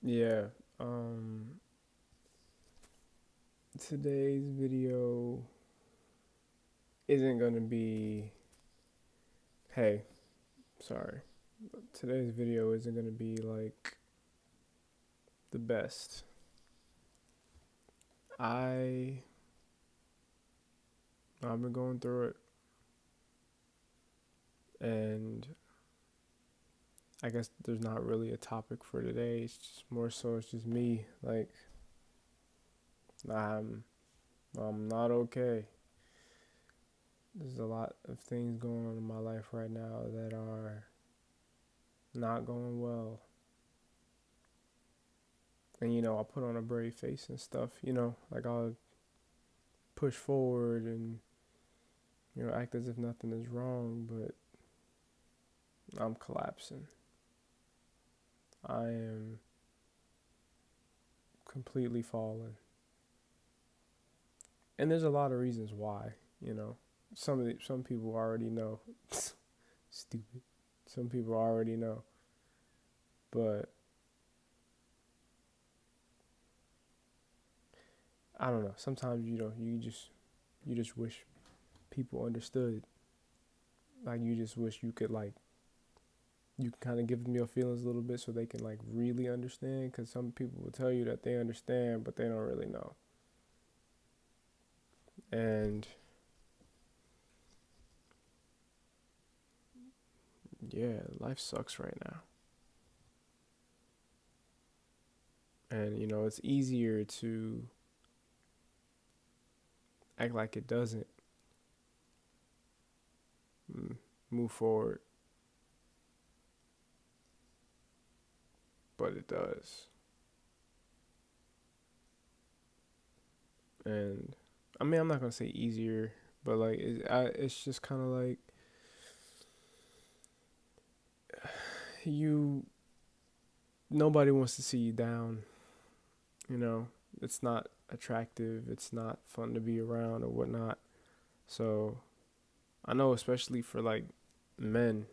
Yeah. Um Today's video isn't going to be hey, sorry. Today's video isn't going to be like the best. I I've been going through it, and I guess there's not really a topic for today. It's just more so it's just me like I'm I'm not okay. There's a lot of things going on in my life right now that are not going well. And I put on a brave face and stuff, like I'll push forward and act as if nothing is wrong, but I'm collapsing. I am completely falling. And there's a lot of reasons why, you know. Some people already know. Stupid. Some people already know. But I don't know. Sometimes you just wish people understood. Like you just wish you could like you can kind of give them your feelings a little bit so they can like really understand, because some people will tell you that they understand but they don't really know. And yeah, life sucks right now. And it's easier to act like it doesn't move forward, but it does. And I mean, I'm not gonna say easier, but like it's just kind of like you nobody wants to see you down. you know it's not attractive, it's not fun to be around or whatnot. So I know, especially for like men,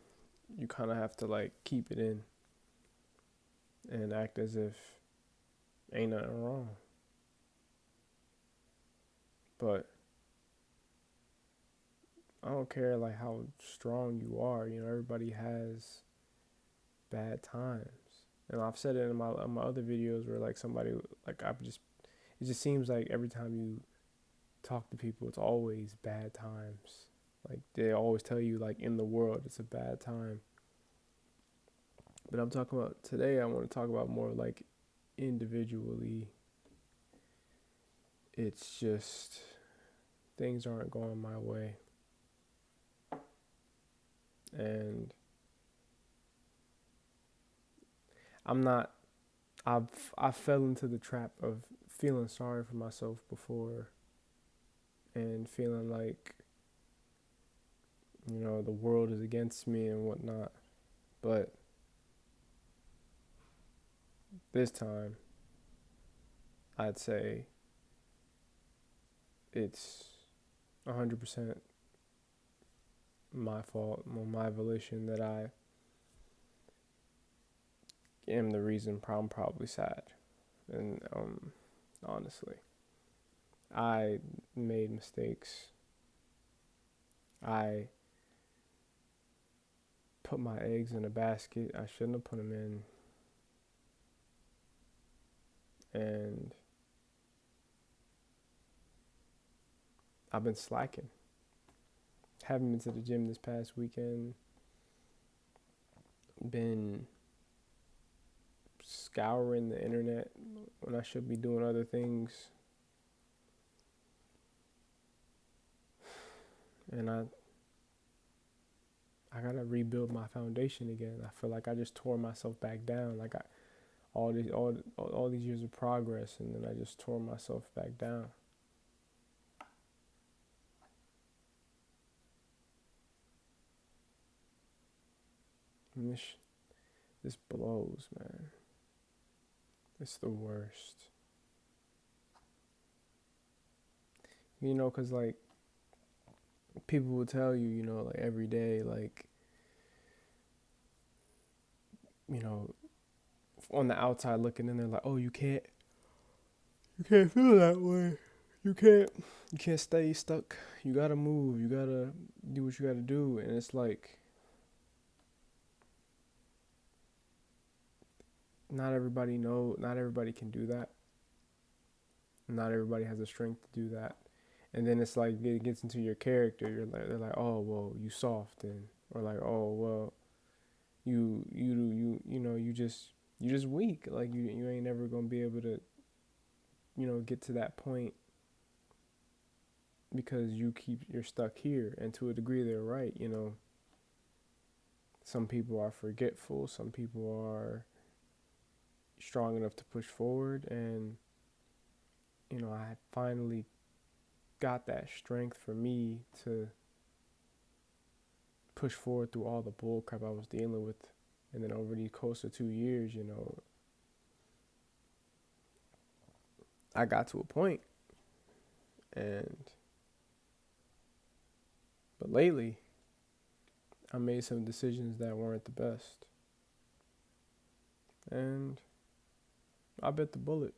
you kind of have to like keep it in and act as if ain't nothing wrong. But I don't care like how strong you are. Everybody has bad times, and I've said it in my other videos where like somebody like I just it just seems like every time you talk to people, it's always bad times. Like they always tell you like in the world it's a bad time. But I'm talking about today. I want to talk about more like individually. It's just things aren't going my way, and I'm not. I fell into the trap of feeling sorry for myself before, and feeling like the world is against me and whatnot. But this time, I'd say it's 100% my fault, my volition, that I am the reason I'm probably sad. And honestly, I made mistakes. I put my eggs in a basket I shouldn't have put them in, and I've been slacking. Haven't been to the gym this past weekend. Been scouring the internet when I should be doing other things. And I gotta rebuild my foundation again. I feel like I just tore myself back down. Like all these years of progress, and then I just tore myself back down. And this blows, man. It's the worst. Cause like people will tell you, like every day, like you know, on the outside looking in, they're like, oh, you can't feel that way. You can't, you can't stay stuck. You gotta move. You gotta do what you gotta do. And it's like, not everybody can do that. Not everybody has the strength to do that. And then it's like it gets into your character. They're like, oh well, you soft, and or like, oh well, you just weak. Like you ain't never gonna be able to, get to that point because you're stuck here. And to a degree, they're right. Some people are forgetful. Some people are strong enough to push forward, and I finally got that strength for me to push forward through all the bull crap I was dealing with. And then over these close to 2 years, I got to a point. But lately, I made some decisions that weren't the best. And I bit the bullet.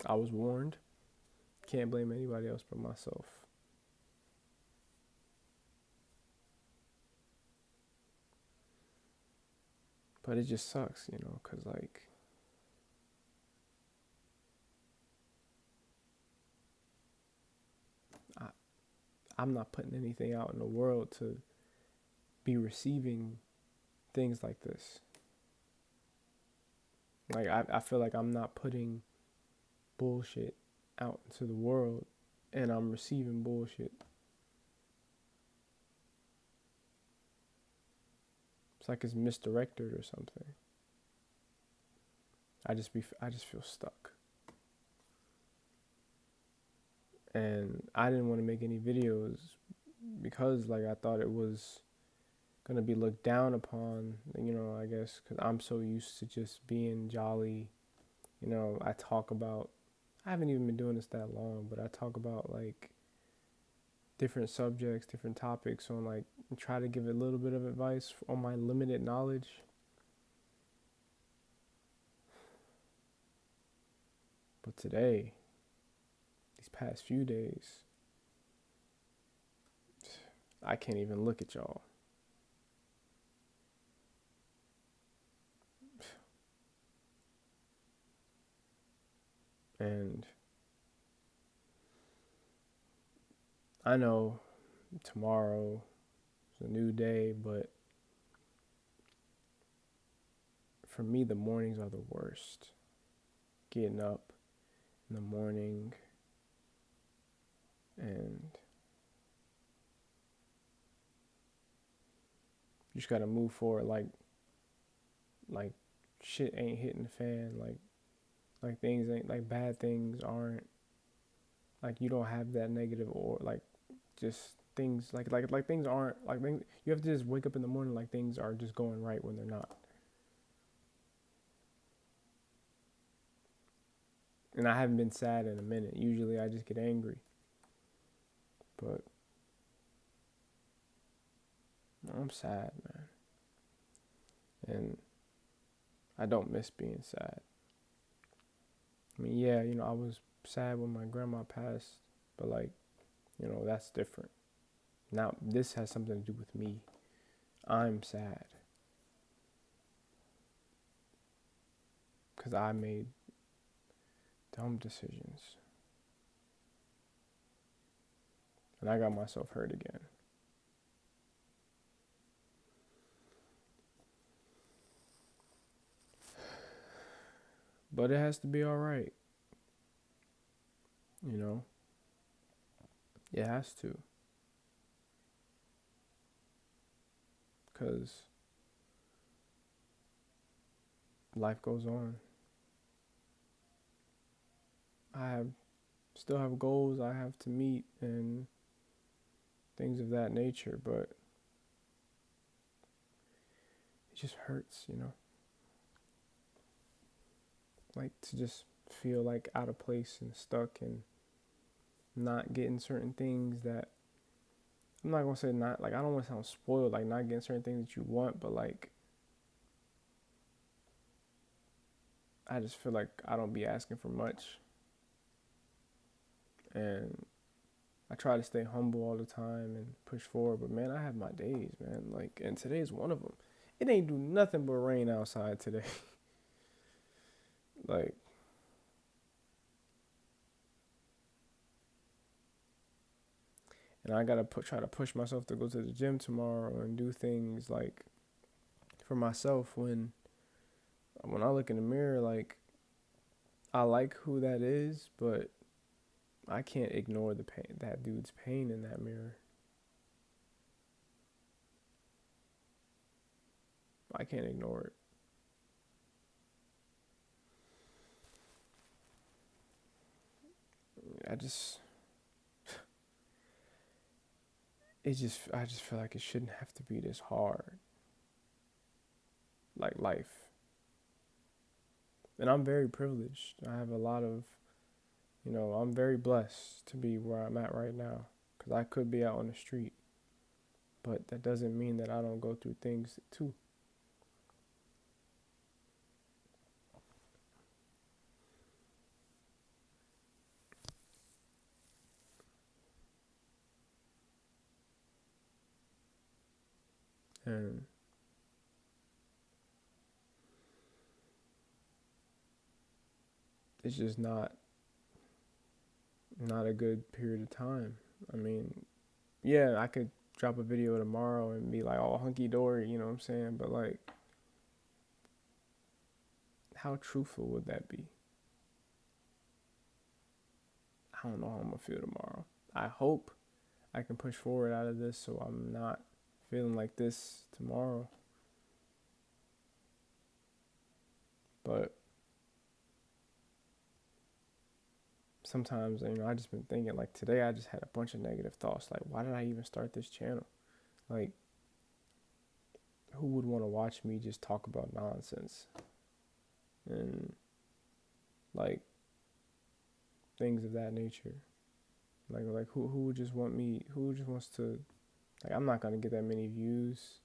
I was warned. Can't blame anybody else but myself. But it just sucks, because like, I'm not putting anything out in the world to be receiving things like this. Like, I feel like I'm not putting bullshit out into the world, and I'm receiving bullshit. It's like it's misdirected or something. I just feel stuck. And I didn't want to make any videos because like I thought it was going to be looked down upon, I guess cuz I'm so used to just being jolly. I haven't even been doing this that long, but I talk about like different subjects, different topics on like try to give a little bit of advice on my limited knowledge. But today, these past few days, I can't even look at y'all. And I know tomorrow is a new day, but for me, the mornings are the worst. Getting up in the morning and you just gotta move forward like shit ain't hitting the fan, like things ain't, like bad things aren't, like you don't have that negative, or like just things like things aren't like things, you have to just wake up in the morning like things are just going right when they're not. And I haven't been sad in a minute. Usually I just get angry. But I'm sad, man. And I don't miss being sad. I mean, yeah, I was sad when my grandma passed, but like, that's different. Now, this has something to do with me. I'm sad because I made dumb decisions. And I got myself hurt again. But it has to be all right. It has to. Because life goes on. Still have goals I have to meet and things of that nature, but it just hurts, like to just feel like out of place and stuck and not getting certain things that, I'm not gonna say not, like I don't want to sound spoiled, like not getting certain things that you want, but like I just feel like I don't be asking for much, and I try to stay humble all the time and push forward. But man, I have my days, man. Like, and today's one of them. It ain't do nothing but rain outside today. Like, and I gotta try to push myself to go to the gym tomorrow and do things like for myself. When I look in the mirror, like, I like who that is, but I can't ignore the pain, that dude's pain in that mirror. I can't ignore it. I just, I just feel like it shouldn't have to be this hard. Like life. And I'm very privileged. I have a lot of, I'm very blessed to be where I'm at right now. Because I could be out on the street. But that doesn't mean that I don't go through things too. And it's just not a good period of time. I mean, yeah, I could drop a video tomorrow and be like all hunky dory, you know what I'm saying? But like, how truthful would that be? I don't know how I'm gonna feel tomorrow. I hope I can push forward out of this so I'm not feeling like this tomorrow. But sometimes, I just been thinking, like today I just had a bunch of negative thoughts. Like, why did I even start this channel? Like, who would want to watch me just talk about nonsense? And like things of that nature. Like who would just want me, who just wants to, like, I'm not gonna get that many views.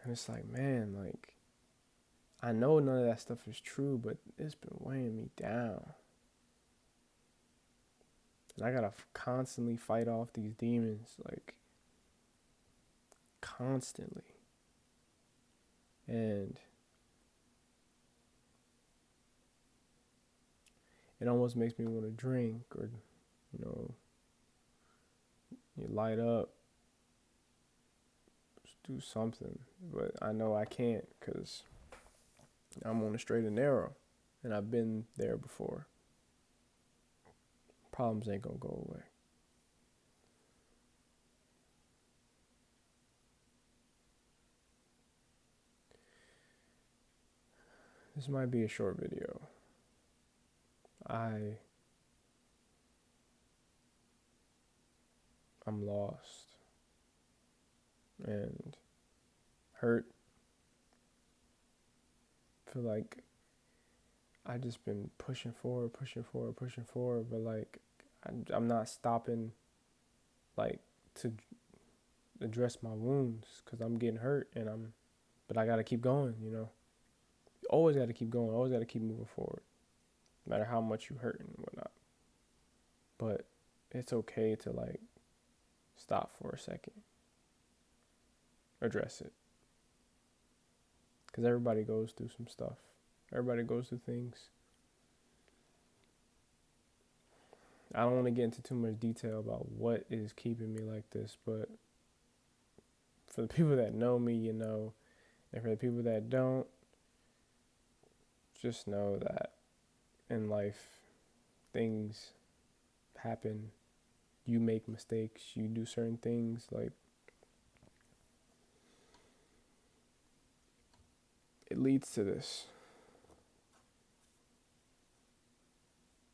And it's like, man, like, I know none of that stuff is true, but it's been weighing me down. And I gotta constantly fight off these demons, like, constantly. And it almost makes me want to drink or, you light up, just do something. But I know I can't because I'm on the straight and narrow. And I've been there before. Problems ain't gonna go away. This might be a short video. I'm lost and hurt. Feel like I just been pushing forward, but like I'm not stopping, like, to address my wounds because I'm getting hurt but I gotta keep going, Always gotta keep going, always gotta keep moving forward, no matter how much you hurt and whatnot. But it's okay to like stop for a second, address it, because everybody goes through some stuff. Everybody goes through things. I don't want to get into too much detail about what is keeping me like this, but for the people that know me, and for the people that don't, just know that in life, things happen. You make mistakes. You do certain things. Like, it leads to this.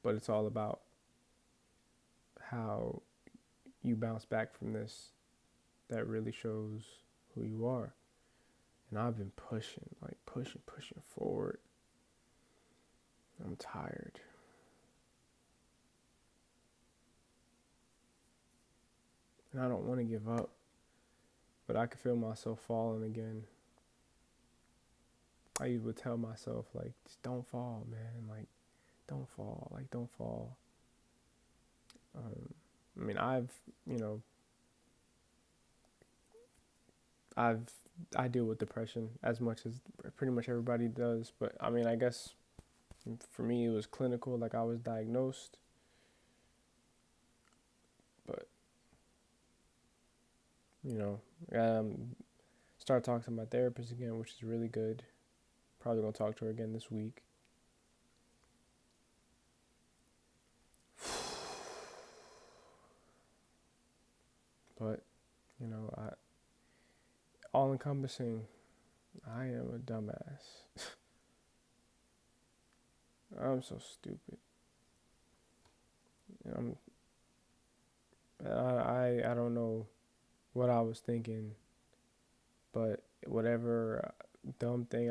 But it's all about how you bounce back from this. That really shows who you are. And I've been pushing forward. I'm tired. And I don't want to give up, but I can feel myself falling again. I would tell myself like, just don't fall, man. Like, don't fall. Like, don't fall. Um, I mean, you know, I've, I deal with depression as much as pretty much everybody does. But I mean, I guess for me, it was clinical. Like, I was diagnosed. But, you know, started talking to my therapist again, which is really good. Probably gonna talk to her again this week. But, you know, all encompassing, I am a dumbass. I'm so stupid. I'm, I don't know what I was thinking, but whatever dumb thing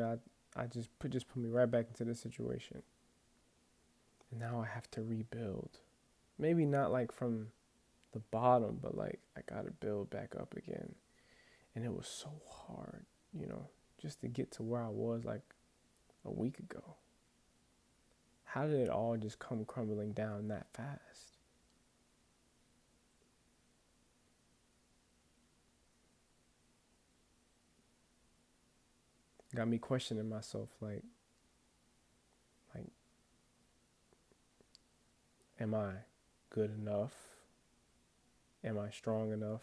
I just put me right back into this situation. And now I have to rebuild. Maybe not like from the bottom, but like I gotta build back up again. And it was so hard, you know, just to get to where I was like a week ago. How did it all just come crumbling down that fast? Got me questioning myself like, am I good enough? Am I strong enough?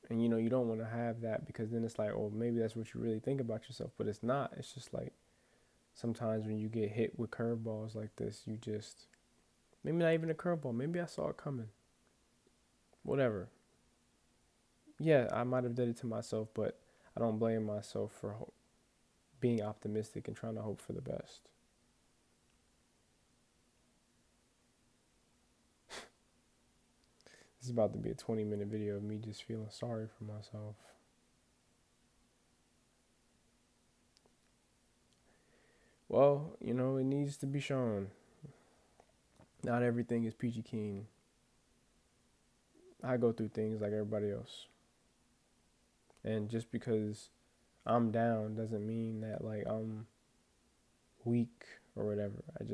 And you know, you don't want to have that because then it's like, oh, maybe that's what you really think about yourself, but it's not. It's just like sometimes when you get hit with curveballs like this, you just, maybe not even a curveball, maybe I saw it coming. Whatever. Yeah, I might have did it to myself, but I don't blame myself for being optimistic and trying to hope for the best. This is about to be a 20-minute video of me just feeling sorry for myself. Well, you know, it needs to be shown. Not everything is peachy keen. I go through things like everybody else. And just because I'm down doesn't mean that like I'm weak or whatever. I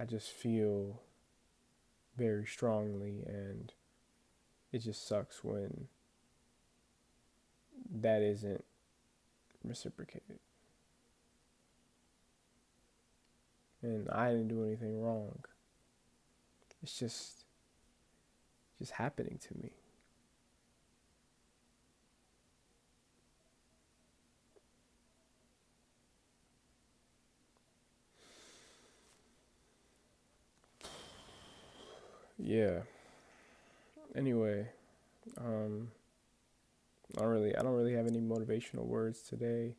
just feel very strongly, and it just sucks when that isn't reciprocated. And I didn't do anything wrong. It's just happening to me. Yeah. Anyway, um I don't really have any motivational words today.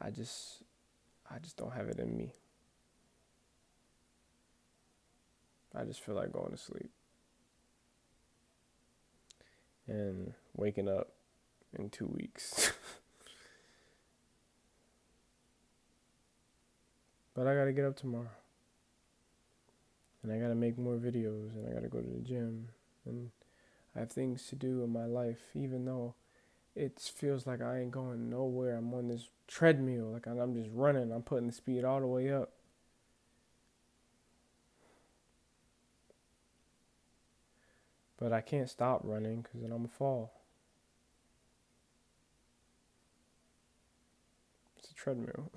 I just don't have it in me. I just feel like going to sleep and waking up in 2 weeks. But I gotta get up tomorrow. And I gotta make more videos, and I gotta go to the gym, and I have things to do in my life, even though it feels like I ain't going nowhere. I'm on this treadmill, like I'm just running. I'm putting the speed all the way up. But I can't stop running because then I'm gonna fall. It's a treadmill.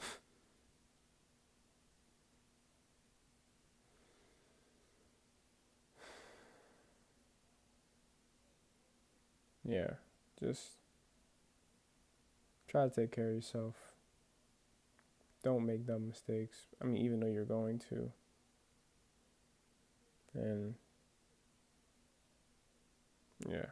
Yeah, just try to take care of yourself. Don't make dumb mistakes. I mean, even though you're going to. And yeah.